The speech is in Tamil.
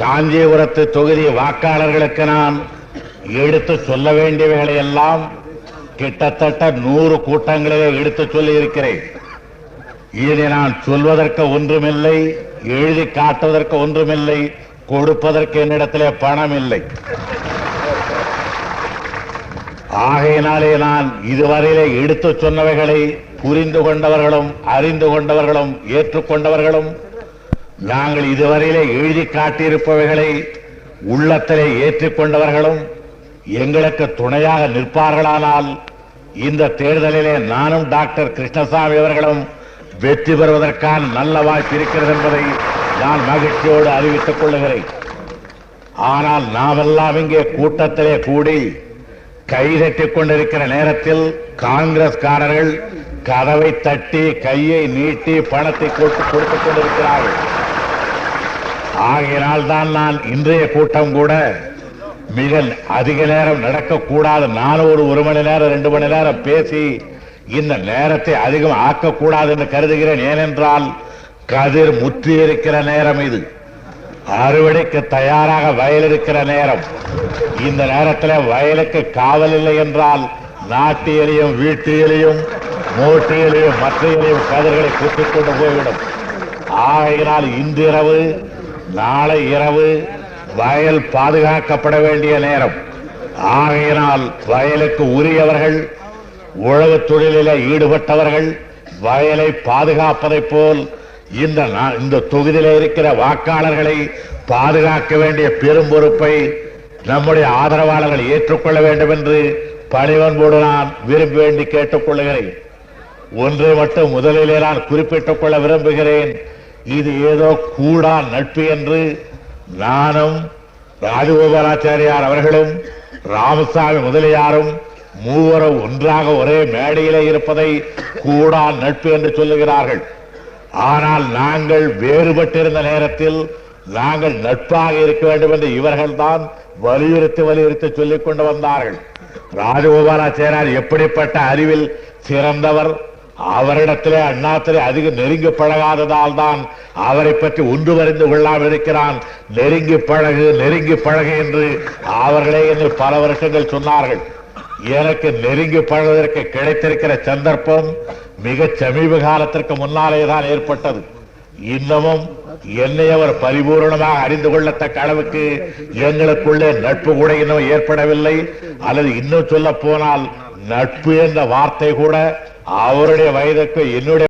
காஞ்சிபுரத்து தொகுதி வாக்காளர்களுக்கு நான் எடுத்து சொல்ல வேண்டியவைகளை எல்லாம் கிட்டத்தட்ட 100 கூட்டங்களிலே எடுத்து சொல்லி இருக்கிறேன். இதை நான் சொல்வதற்கு ஒன்றுமில்லை, எழுதி காட்டுவதற்கு ஒன்றுமில்லை, கொடுப்பதற்கு என்னிடத்திலே பணம் இல்லை. ஆகையினாலே நான் இதுவரையிலே எடுத்து சொன்னவைகளை புரிந்து கொண்டவர்களும் அறிந்து கொண்டவர்களும் ஏற்றுக்கொண்டவர்களும் நாங்கள் இதுவரையிலே எழுதி காட்டியிருப்பவைகளை உள்ளத்திலே ஏற்றுக்கொண்டவர்களும் எங்களுக்கு துணையாக நிற்பார்களானால் இந்த தேர்தலிலே நானும் டாக்டர் கிருஷ்ணசாமி அவர்களும் வெற்றி பெறுவதற்கான நல்ல வாய்ப்பு இருக்கிறது என்பதை நான் மகிழ்ச்சியோடு அறிவித்துக் கொள்ளுகிறேன். ஆனால் நாமெல்லாம் இங்கே கூட்டத்திலே கூடி கைதட்டிக் கொண்டிருக்கிற நேரத்தில் காங்கிரஸ்காரர்கள் கதவை தட்டி கையை நீட்டி பணத்தை கொடுத்துக் கொண்டிருக்கிறார்கள். ஆகையினால் தான் நான் இன்றைய கூட்டம் கூட மிக அதிக நேரம் நடக்கக்கூடாது, நான் ஒரு மணி நேரம் 2 மணி நேரம் பேசி இந்த நேரத்தை அதிகம் ஆக்கக்கூடாது என்று கருதுகிறேன். ஏனென்றால் கதிர் முற்றி இருக்கிற நேரம், இது அறுவடைக்கு தயாராக வயல் இருக்கிற நேரம். இந்த நேரத்தில் வயலுக்கு காவல் இல்லை என்றால் நாட்டியிலையும் வீட்டிலையும் மூட்டியிலையும் மற்ற கதிர்களை குத்திக் கொண்டு போய்விடும். ஆகையினால் இன்றிரவு நாளை இரவு வயல் பாதுகாக்கப்பட வேண்டிய நேரம். ஆகையினால் வயலுக்கு உரியவர்கள், உழவு தொழிலில் ஈடுபட்டவர்கள் வயலை பாதுகாப்பதை போல் இந்த தொகுதியில் இருக்கிற வாக்காளர்களை பாதுகாக்க வேண்டிய பெரும் பொறுப்பை நம்முடைய ஆதரவாளர்கள் ஏற்றுக்கொள்ள வேண்டும் என்று பணிவன்போடு நான் விரும்பி வேண்டி கேட்டுக்கொள்கிறேன். ஒன்றை மட்டும் முதலிலே நான் குறிப்பிட்டுக் கொள்ள விரும்புகிறேன். இது ஏதோ கூடா நட்பு என்று நானும் ராஜகோபாலாச்சாரியார் அவர்களும் ராமசாமி முதலியாரும் மூவரும் ஒன்றாக ஒரே மேடையிலே இருப்பதை கூடா நட்பு என்று சொல்லுகிறார்கள். ஆனால் நாங்கள் வேறுபட்டிருந்த நேரத்தில் நாங்கள் நட்பாக இருக்க வேண்டும் என்று இவர்கள் தான் வலியுறுத்தி சொல்லிக் கொண்டு வந்தார்கள். ராஜகோபாலாச்சாரியார் எப்படிப்பட்ட அறிவில் சிறந்தவர், அவரிடத்திலே அண்ணாத்திலே அதிக நெருங்கி பழகாததால் தான் அவரை பற்றி ஒன்று அறிந்து கொள்ளாமல் இருக்கிறான். நெருங்கி பழகு என்று அவர்களே என்று பல வருஷங்கள் சொன்னார்கள். எனக்கு நெருங்கி பழகுவதற்கு கிடைத்திருக்கிற சந்தர்ப்பம் மிக சமீப காலத்திற்கு முன்னாலே தான் ஏற்பட்டது. இன்னமும் என்னை அவர் பரிபூர்ணமாக அறிந்து கொள்ளத்தக்க அளவுக்கு எங்களுக்குள்ளே நட்பு கூட இன்னும் ஏற்படவில்லை. அல்லது இன்னும் சொல்ல போனால் நட்பு என்ற வார்த்தை கூட அவருடைய வயதுக்கு என்னுடைய